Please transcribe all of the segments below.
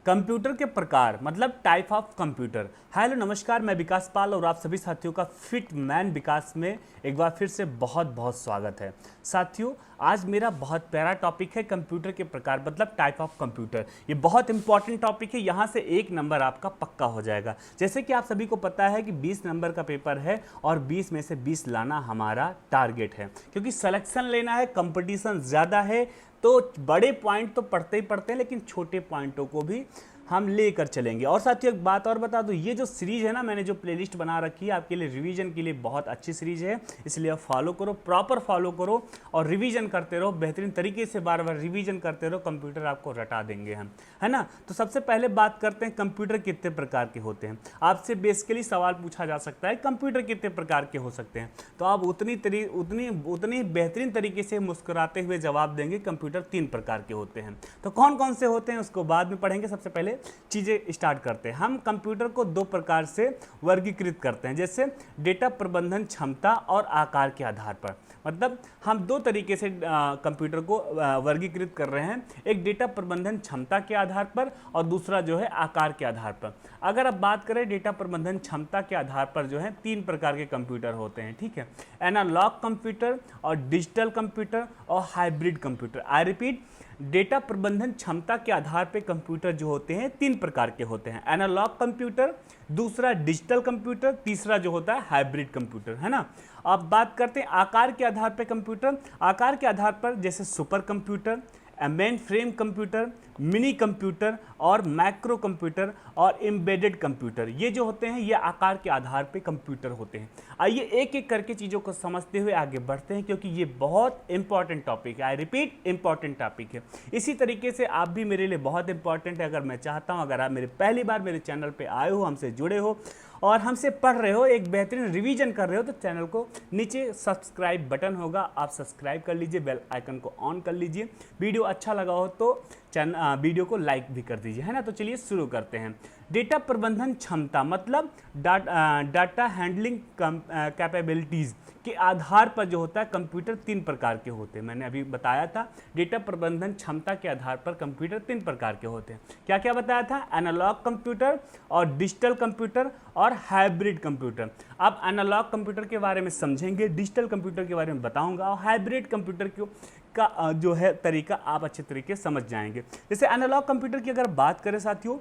Computer के प्रकार मतलब टाइप ऑफ कंप्यूटर। हेलो नमस्कार, मैं विकास पाल और आप सभी साथियों का फिट मैन विकास में एक बार फिर से बहुत बहुत स्वागत है। साथियों, आज मेरा बहुत प्यारा टॉपिक है कंप्यूटर के प्रकार मतलब टाइप ऑफ कंप्यूटर। ये बहुत इंपॉर्टेंट टॉपिक है, यहाँ से 1 नंबर आपका पक्का हो जाएगा। जैसे कि आप सभी को पता है कि 20 नंबर का पेपर है और 20 में से 20 लाना हमारा टारगेट है, क्योंकि सिलेक्शन लेना है, कंपटीशन ज़्यादा है। तो बड़े पॉइंट तो पढ़ते ही पढ़ते हैं, लेकिन छोटे पॉइंटों को भी हम लेकर चलेंगे। और साथियों एक बात और बता दूं, ये जो सीरीज है ना, मैंने जो प्लेलिस्ट बना रखी है आपके लिए रिवीजन के लिए, बहुत अच्छी सीरीज है, इसलिए आप फॉलो करो, प्रॉपर फॉलो करो और रिवीजन करते रहो, बेहतरीन तरीके से बार बार रिवीजन करते रहो, कंप्यूटर आपको रटा देंगे हम, है ना। तो सबसे पहले बात करते हैं कंप्यूटर कितने प्रकार के होते हैं। आपसे बेसिकली सवाल पूछा जा सकता है कंप्यूटर कितने प्रकार के हो सकते हैं, तो आप उतनी बेहतरीन तरीके से मुस्कुराते हुए जवाब देंगे कंप्यूटर 3 प्रकार के होते हैं। तो कौन कौन से होते हैं उसको बाद में पढ़ेंगे। सबसे पहले चीजें स्टार्ट करते हैं। हम कंप्यूटर को 2 प्रकार से वर्गीकृत करते हैं, जैसे डेटा प्रबंधन क्षमता और आकार के आधार पर। मतलब हम 2 तरीके से कंप्यूटर को वर्गीकृत कर रहे हैं, एक डेटा प्रबंधन क्षमता के आधार पर और दूसरा जो है आकार के आधार पर। अगर आप बात करें डेटा प्रबंधन क्षमता के आधार पर, जो है 3 प्रकार के कंप्यूटर होते हैं, ठीक है। एनालॉग कंप्यूटर और डिजिटल कंप्यूटर और hybrid computer. I repeat, data प्रबंधन क्षमता के आधार पर कंप्यूटर जो होते हैं 3 प्रकार के होते हैं। एनालॉग कंप्यूटर, दूसरा डिजिटल कंप्यूटर, तीसरा जो होता है हाइब्रिड कंप्यूटर, है ना। अब बात करते हैं आकार के आधार पर कंप्यूटर। आकार के आधार पर जैसे super computer, main frame computer, mini computer और मैक्रो कंप्यूटर और एम्बेडेड कंप्यूटर, ये जो होते हैं ये आकार के आधार पे कंप्यूटर होते हैं। आइए एक एक करके चीज़ों को समझते हुए आगे बढ़ते हैं, क्योंकि ये बहुत इंपॉर्टेंट टॉपिक है। आई रिपीट, इंपॉर्टेंट टॉपिक है। इसी तरीके से आप भी मेरे लिए बहुत इंपॉर्टेंट है। अगर मैं चाहता हूँ, अगर आप मेरे पहली बार मेरे चैनल पर आए हो, हमसे जुड़े हो और हमसे पढ़ रहे हो, एक बेहतरीन रिवीजन कर रहे हो, तो चैनल को नीचे सब्सक्राइब बटन होगा, आप सब्सक्राइब कर लीजिए, बेल आइकन को ऑन कर लीजिए। वीडियो अच्छा लगा हो तो वीडियो को लाइक भी कर दीजिए, है ना। तो चलिए शुरू करते हैं। डेटा प्रबंधन क्षमता मतलब डाटा हैंडलिंग कैपेबिलिटीज़ के आधार पर जो होता है कंप्यूटर 3 प्रकार के होते हैं। मैंने अभी बताया था डेटा प्रबंधन क्षमता के आधार पर कंप्यूटर 3 प्रकार के होते हैं। क्या क्या बताया था? एनालॉग कंप्यूटर और डिजिटल कंप्यूटर और हाइब्रिड कंप्यूटर। अब एनालॉग कंप्यूटर के बारे में समझेंगे, डिजिटल कंप्यूटर के बारे में बताऊंगा और हाइब्रिड कंप्यूटर का जो है तरीका आप अच्छे तरीके से समझ जाएंगे। जैसे एनालॉग कंप्यूटर की अगर बात करें साथियों,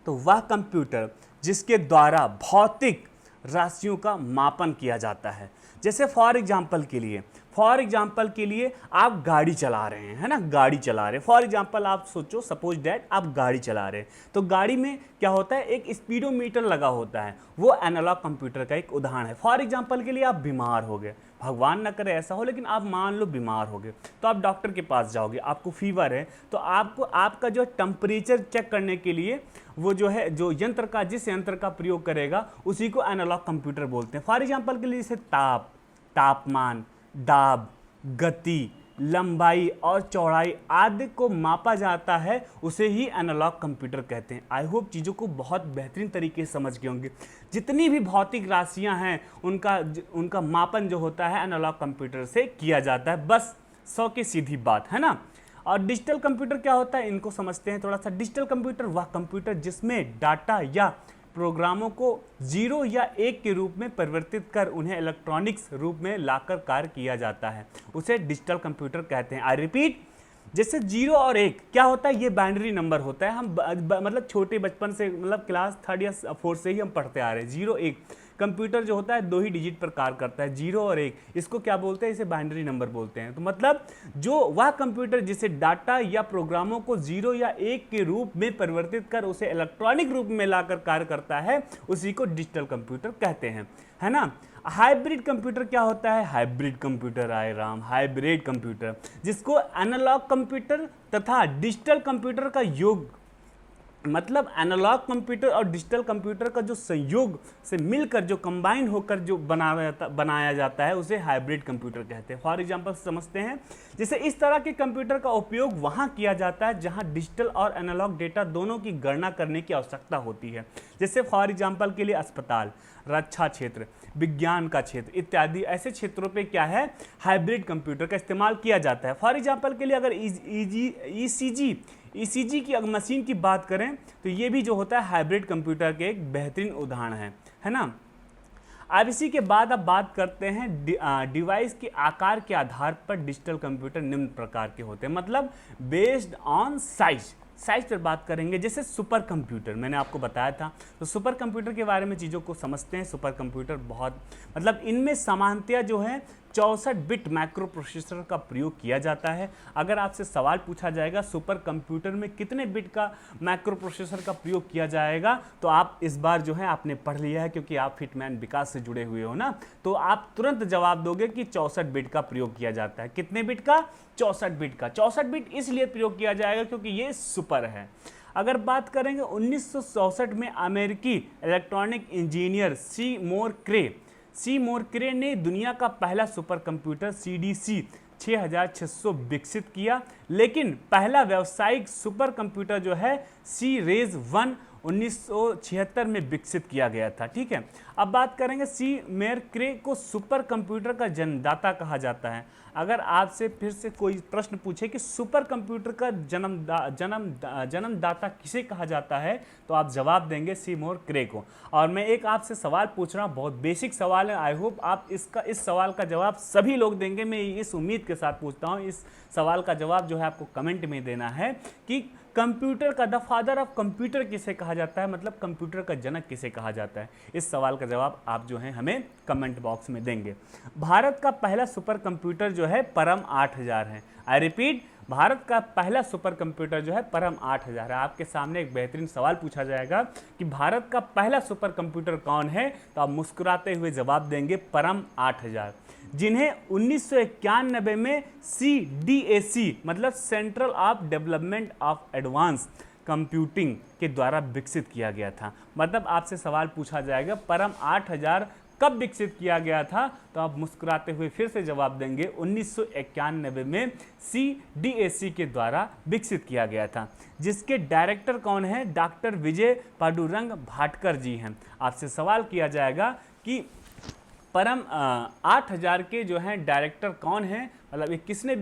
तो वह कंप्यूटर जिसके द्वारा भौतिक राशियों का मापन किया जाता है। जैसे फॉर एग्जाम्पल के लिए आप गाड़ी चला रहे हैं, है ना, गाड़ी चला रहे हैं। फॉर एग्जाम्पल आप सोचो, सपोज डैट आप गाड़ी चला रहे हैं, तो गाड़ी में क्या होता है, एक स्पीडोमीटर लगा होता है, वो एनालॉग कंप्यूटर का एक उदाहरण है। फॉर एग्जाम्पल के लिए आप बीमार हो गए, भगवान न करे ऐसा हो, लेकिन आप मान लो बीमार हो गए, तो आप डॉक्टर के पास जाओगे, आपको फीवर है, तो आपको आपका जो टेम्परेचर चेक करने के लिए वो जो है जो जिस यंत्र का प्रयोग करेगा उसी को एनालॉग कंप्यूटर बोलते हैं। फॉर एग्जाम्पल के लिए जैसे तापमान, दाब, गति, लंबाई और चौड़ाई आदि को मापा जाता है, उसे ही एनालॉग कंप्यूटर कहते हैं। आई होप चीज़ों को बहुत बेहतरीन तरीके से समझ गए होंगे। जितनी भी भौतिक राशियां हैं उनका मापन जो होता है एनालॉग कंप्यूटर से किया जाता है, बस 100 की सीधी बात, है ना। और डिजिटल कंप्यूटर क्या होता है, इनको समझते हैं थोड़ा सा। डिजिटल कंप्यूटर वह कंप्यूटर जिसमें डाटा या प्रोग्रामों को 0 या 1 के रूप में परिवर्तित कर उन्हें इलेक्ट्रॉनिक्स रूप में लाकर कार्य किया जाता है, उसे डिजिटल कंप्यूटर कहते हैं। आई रिपीट, जैसे 0 और 1 क्या होता है, ये बाइनरी नंबर होता है। हम मतलब छोटे बचपन से, मतलब क्लास 3rd या 4th से ही हम पढ़ते आ रहे हैं। 0 1 कंप्यूटर जो होता है 2 ही डिजिट पर कार्य करता है, 0 और 1। इसको क्या बोलते हैं, इसे बाइनरी नंबर बोलते हैं। तो मतलब जो वह कंप्यूटर जिसे डाटा या प्रोग्रामों को 0 या 1 के रूप में परिवर्तित कर उसे इलेक्ट्रॉनिक रूप में लाकर कार्य करता है, उसी को डिजिटल कंप्यूटर कहते हैं, है ना। हाइब्रिड कंप्यूटर क्या होता है? हाइब्रिड कंप्यूटर, आए राम, हाइब्रिड कंप्यूटर जिसको एनालॉग कंप्यूटर तथा डिजिटल कंप्यूटर का योग, मतलब एनालॉग कंप्यूटर और डिजिटल कंप्यूटर का जो संयोग से मिलकर जो कंबाइन होकर जो बनाया जाता है, उसे हाइब्रिड कंप्यूटर कहते हैं। फॉर एग्जांपल समझते हैं, जैसे इस तरह के कंप्यूटर का उपयोग वहां किया जाता है जहां डिजिटल और एनालॉग डेटा दोनों की गणना करने की आवश्यकता होती है। जैसे फॉर एग्जांपल के लिए अस्पताल, रक्षा क्षेत्र, विज्ञान का क्षेत्र इत्यादि ऐसे क्षेत्रों पे क्या है, हाइब्रिड कंप्यूटर का इस्तेमाल किया जाता है। फॉर एग्जांपल के लिए अगर ईसीजी ईसीजी की मशीन की बात करें तो ये भी जो होता है हाइब्रिड कंप्यूटर के एक बेहतरीन उदाहरण है ना। अब इसी के बाद अब बात करते हैं डिवाइस के आकार के आधार पर डिजिटल कंप्यूटर निम्न प्रकार के होते हैं, मतलब बेस्ड ऑन साइज पर बात करेंगे। जैसे सुपर कंप्यूटर मैंने आपको बताया था, तो सुपर कंप्यूटर के बारे में चीज़ों को समझते हैं। सुपर कंप्यूटर बहुत मतलब इनमें सामान्यतया जो है 64 बिट माइक्रो प्रोसेसर का प्रयोग किया जाता है। अगर आपसे सवाल पूछा जाएगा सुपर कंप्यूटर में कितने बिट का माइक्रो प्रोसेसर का प्रयोग किया जाएगा, तो आप इस बार जो है आपने पढ़ लिया है क्योंकि आप फिटमैन विकास से जुड़े हुए हो ना, तो आप तुरंत जवाब दोगे कि 64 बिट का प्रयोग किया जाता है। कितने बिट का? 64 बिट का। 64 बिट इसलिए प्रयोग किया जाएगा क्योंकि ये सुपर है। अगर बात करेंगे 1964 में अमेरिकी इलेक्ट्रॉनिक इंजीनियर सी मोर क्रे ने दुनिया का पहला सुपर कंप्यूटर CDC 6600 विकसित किया, लेकिन पहला व्यावसायिक सुपर कंप्यूटर जो है C-Res 1 1976 में विकसित किया गया था। ठीक है, अब बात करेंगे सी मेयर क्रे को सुपर कंप्यूटर का जन्मदाता कहा जाता है। अगर आपसे फिर से कोई प्रश्न पूछे कि सुपर कंप्यूटर का जन्मदाता किसे कहा जाता है, तो आप जवाब देंगे सी मोर क्रे को। और मैं एक आपसे सवाल पूछ रहा हूँ, बहुत बेसिक सवाल है, आई होप आप इस सवाल का जवाब सभी लोग देंगे। मैं इस उम्मीद के साथ पूछता हूँ, इस सवाल का जवाब जो है आपको कमेंट में देना है कि कंप्यूटर का द फादर ऑफ कंप्यूटर किसे कहा जाता है, मतलब कंप्यूटर का जनक किसे कहा जाता है। इस सवाल का जवाब आप जो है हमें कमेंट बॉक्स में देंगे। भारत का पहला सुपर कंप्यूटर जो है परम 8000 है। आई रिपीट, भारत का पहला सुपर कंप्यूटर जो है परम 8000 है। आपके सामने एक बेहतरीन सवाल पूछा जाएगा कि भारत का पहला सुपर कंप्यूटर कौन है, तो आप मुस्कुराते हुए जवाब देंगे परम 8000, जिन्हें 1991 में CDAC मतलब central of development of advance computing के द्वारा विकसित किया गया था। मतलब आपसे सवाल पूछा जाएगा परम 8000 कब विकसित किया गया था, तो आप मुस्कुराते हुए फिर से जवाब देंगे 1991 में CDAC के द्वारा विकसित किया गया था, जिसके डायरेक्टर कौन है? डॉक्टर विजय पांडुरंग भाटकर जी हैं। आपसे सवाल किया जाएगा कि परम 8000 के जो हैं डायरेक्टर कौन हैं, मतलब ये किसने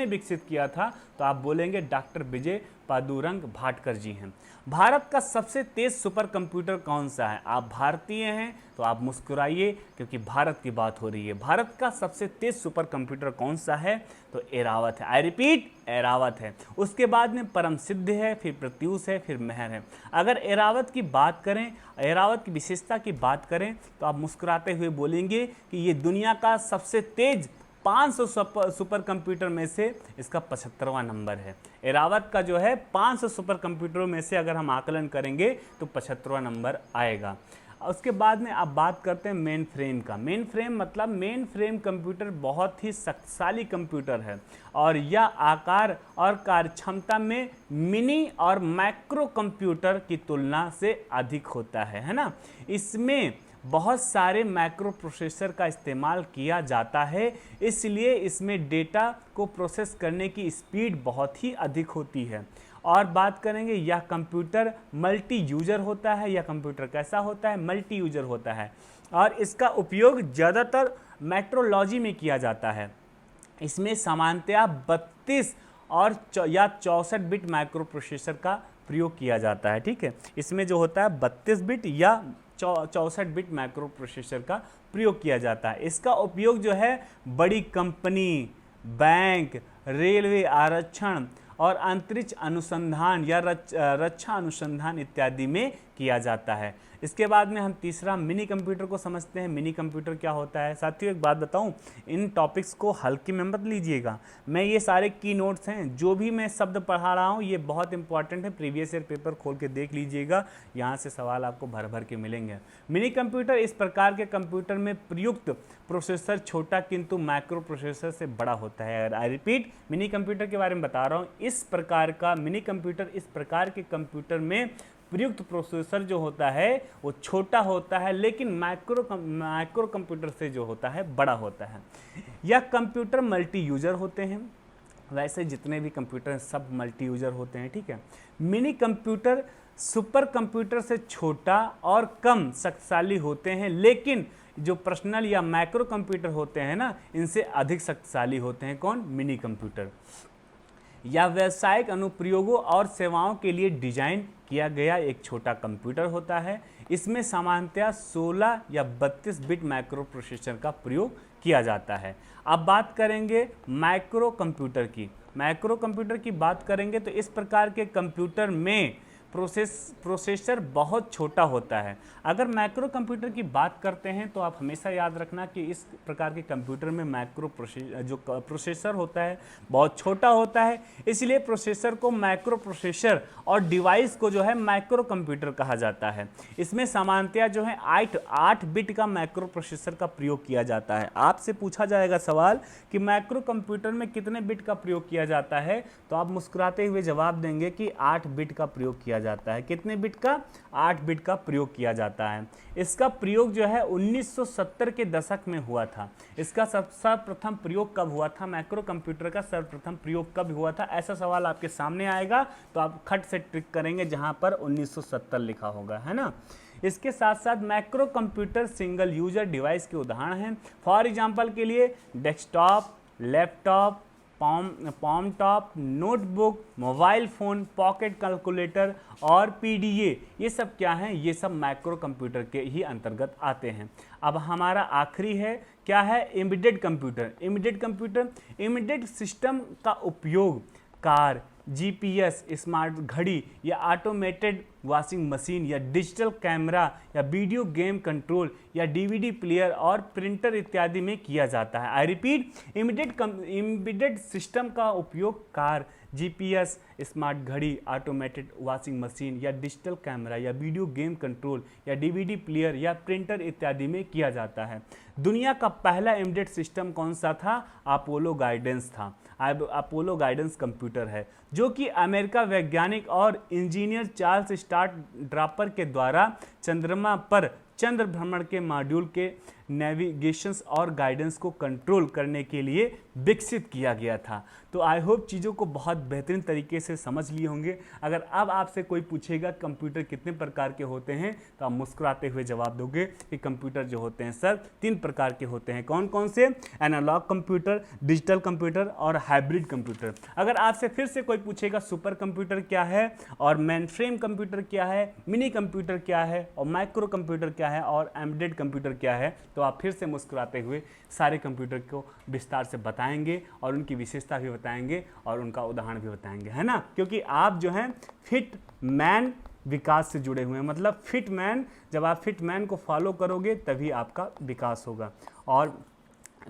विकसित किया था, तो आप बोलेंगे डॉक्टर विजय पांडुरंग भाटकर जी हैं। भारत का सबसे तेज सुपर कंप्यूटर कौन सा है? आप भारतीय हैं तो आप मुस्कुराइए क्योंकि भारत की बात हो रही है। भारत का सबसे तेज सुपर कंप्यूटर कौन सा है? तो एरावत है। आई रिपीट, एरावत है। उसके बाद में परम सिद्ध है, फिर प्रत्यूष है, फिर मेहर है। अगर एरावत की बात करें, एरावत की विशेषता की बात करें, तो आप मुस्कुराते हुए बोलेंगे कि ये दुनिया का सबसे तेज 500 सुपर कंप्यूटर में से इसका 75वां नंबर है। एरावत का जो है 500 सुपर कंप्यूटरों में से अगर हम आकलन करेंगे तो 75वां नंबर आएगा। उसके बाद में आप बात करते हैं मेन फ्रेम का। मेन फ्रेम मतलब मेन फ्रेम कंप्यूटर बहुत ही शक्तिशाली कंप्यूटर है और यह आकार और कार्यक्षमता में मिनी और मैक्रो कंप्यूटर की तुलना से अधिक होता है ना। इसमें बहुत सारे माइक्रो प्रोसेसर का इस्तेमाल किया जाता है, इसलिए इसमें डेटा को प्रोसेस करने की स्पीड बहुत ही अधिक होती है। और बात करेंगे यह कंप्यूटर मल्टी यूजर होता है। यह कंप्यूटर कैसा होता है? मल्टी यूजर होता है और इसका उपयोग ज़्यादातर मेट्रोलॉजी में किया जाता है। इसमें सामान्यतया 32 और या 64 बिट माइक्रो प्रोसेसर का प्रयोग किया जाता है। ठीक है, इसमें जो होता है 32 बिट या 64 बिट माइक्रो प्रोसेसर का प्रयोग किया जाता है। इसका उपयोग जो है बड़ी कंपनी, बैंक, रेलवे आरक्षण और अंतरिक्ष अनुसंधान या रक्षा अनुसंधान इत्यादि में किया जाता है। इसके बाद में हम तीसरा मिनी कंप्यूटर को समझते हैं। मिनी कंप्यूटर क्या होता है? साथियों एक बात बताऊं, इन टॉपिक्स को हल्के में मत लीजिएगा। मैं ये सारे की नोट्स हैं, जो भी मैं शब्द पढ़ा रहा हूँ ये बहुत इंपॉर्टेंट है। प्रीवियस ईयर पेपर खोल के देख लीजिएगा, यहाँ से सवाल आपको भर भर के मिलेंगे। मिनी कंप्यूटर इस प्रकार के कंप्यूटर में प्रयुक्त प्रोसेसर छोटा किंतु माइक्रो प्रोसेसर से बड़ा होता है। आई रिपीट, मिनी कंप्यूटर के बारे में बता रहा हूँ। इस प्रकार का मिनी कंप्यूटर, इस प्रकार के कंप्यूटर में प्रयुक्त प्रोसेसर जो होता है वो छोटा होता है, लेकिन माइक्रो कंप्यूटर से जो होता है बड़ा होता है। यह कंप्यूटर मल्टी यूजर होते हैं। वैसे जितने भी कंप्यूटर हैं सब मल्टी यूजर होते हैं। ठीक है, मिनी कंप्यूटर सुपर कंप्यूटर से छोटा और कम शक्तिशाली होते हैं, लेकिन जो पर्सनल या माइक्रो कंप्यूटर होते हैं ना, इनसे अधिक शक्तिशाली होते हैं। कौन? Mini computer. या व्यावसायिक अनुप्रयोगों और सेवाओं के लिए डिजाइन किया गया एक छोटा कंप्यूटर होता है। इसमें सामान्यतः 16 या 32 बिट माइक्रो प्रोसेसर का प्रयोग किया जाता है। अब बात करेंगे माइक्रो कंप्यूटर की। माइक्रो कंप्यूटर की बात करेंगे तो इस प्रकार के कंप्यूटर में प्रोसेसर बहुत छोटा होता है। अगर माइक्रो कंप्यूटर की बात करते हैं तो आप हमेशा याद रखना कि इस प्रकार के कंप्यूटर में प्रोसेसर होता है बहुत छोटा होता है, इसलिए प्रोसेसर को माइक्रो प्रोसेसर और डिवाइस को जो है माइक्रो कंप्यूटर कहा जाता है। इसमें सामान्यतः जो है 8 बिट का माइक्रो प्रोसेसर का प्रयोग किया जाता है। आपसे पूछा जाएगा सवाल कि माइक्रो कंप्यूटर में कितने बिट का प्रयोग किया जाता है, तो आप मुस्कुराते हुए जवाब देंगे कि 8 बिट का प्रयोग किया जाता है। कितने बिट का? 8 बिट का प्रयोग किया जाता है। इसका प्रयोग जो है 1970 के दशक में हुआ था। इसका सर्वप्रथम प्रयोग कब हुआ था? माइक्रो कंप्यूटर का सर्वप्रथम प्रयोग कब हुआ था? ऐसा सवाल आपके सामने आएगा तो आप खट से ट्रिक करेंगे जहां पर 1970 लिखा होगा, है ना। इसके साथ साथ micro computer single user device के उदाहरण हैं। फॉर एग्जांपल के लिए desktop, laptop, palm top, notebook, mobile phone, pocket calculator और पीडीए, ये सब क्या हैं? ये सब माइक्रो कंप्यूटर के ही अंतर्गत आते हैं। अब हमारा आखिरी है, क्या है? Embedded computer. एम्बेडेड सिस्टम का उपयोग कार, जीपीएस, स्मार्ट घड़ी या ऑटोमेटेड वॉशिंग मशीन या डिजिटल कैमरा या वीडियो गेम कंट्रोल या डीवीडी प्लेयर और प्रिंटर इत्यादि में किया जाता है। आई रिपीट, एम्बेडेड सिस्टम का उपयोग कार, जीपीएस, स्मार्ट घड़ी, ऑटोमेटेड वॉशिंग मशीन या डिजिटल कैमरा या वीडियो गेम कंट्रोल या डीवीडी प्लेयर या प्रिंटर इत्यादि में किया जाता है। दुनिया का पहला एम्बेडेड सिस्टम कौन सा था? अपोलो गाइडेंस था। अपोलो गाइडेंस कंप्यूटर है जो कि अमेरिका वैज्ञानिक और इंजीनियर चार्ल्स स्टार्ट ड्रॉपर के द्वारा चंद्रमा पर चंद्र भ्रमण के मॉड्यूल के नेविगेशंस और गाइडेंस को कंट्रोल करने के लिए विकसित किया गया था। तो आई होप चीज़ों को बहुत बेहतरीन तरीके से समझ लिए होंगे। अगर अब आपसे कोई पूछेगा कंप्यूटर कितने प्रकार के होते हैं तो आप मुस्कुराते हुए जवाब दोगे कि कंप्यूटर जो होते हैं सर 3 प्रकार के होते हैं। कौन कौन से? एनालॉग कंप्यूटर, डिजिटल कंप्यूटर और हाइब्रिड कंप्यूटर। अगर आपसे फिर से कोई पूछेगा सुपर कंप्यूटर क्या है और मेनफ्रेम कंप्यूटर क्या है, मिनी कंप्यूटर क्या है और माइक्रो कंप्यूटर क्या है और एम्बेडेड कंप्यूटर क्या है, तो आप फिर से मुस्कुराते हुए सारे कंप्यूटर को विस्तार से बताएंगे और उनकी विशेषता भी बताएंगे और उनका उदाहरण भी बताएंगे, है ना। क्योंकि आप जो हैं फिट मैन विकास से जुड़े हुए हैं। मतलब फिट मैन, जब आप फिट मैन को फॉलो करोगे तभी आपका विकास होगा। और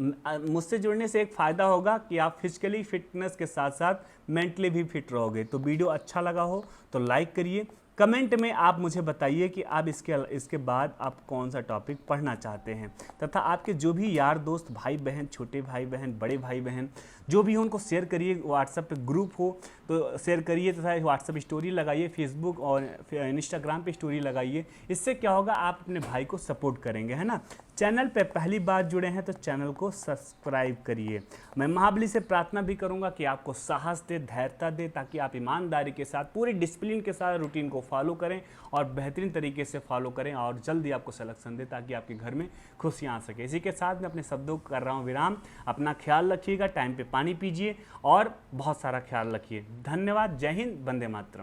मुझसे जुड़ने से एक फ़ायदा होगा कि आप फिजिकली फिटनेस के साथ साथ मेंटली भी फिट रहोगे। तो वीडियो अच्छा लगा हो तो लाइक करिए। कमेंट में आप मुझे बताइए कि आप इसके बाद आप कौन सा टॉपिक पढ़ना चाहते हैं, तथा आपके जो भी यार दोस्त, भाई बहन, छोटे भाई बहन, बड़े भाई बहन जो भी हो उनको शेयर करिए। व्हाट्सएप पे ग्रुप हो तो शेयर करिए, तथा व्हाट्सएप स्टोरी लगाइए, फेसबुक और इंस्टाग्राम पे स्टोरी लगाइए। इससे क्या होगा, आप अपने भाई को सपोर्ट करेंगे, है ना। चैनल पे पहली बार जुड़े हैं तो चैनल को सब्सक्राइब करिए। मैं महाबली से प्रार्थना भी करूंगा कि आपको साहस दे, धैर्यता दे, ताकि आप ईमानदारी के साथ पूरी डिसिप्लिन के साथ रूटीन को फॉलो करें और बेहतरीन तरीके से फॉलो करें और जल्दी आपको सिलेक्शन दे ताकि आपके घर में खुशियाँ आ सके। इसी के साथ मैं अपने शब्दों को कर रहा हूँ विराम। अपना ख्याल रखिएगा, टाइम पे पानी पीजिए और बहुत सारा ख्याल रखिए। धन्यवाद। जय हिंद, वंदे मातरम।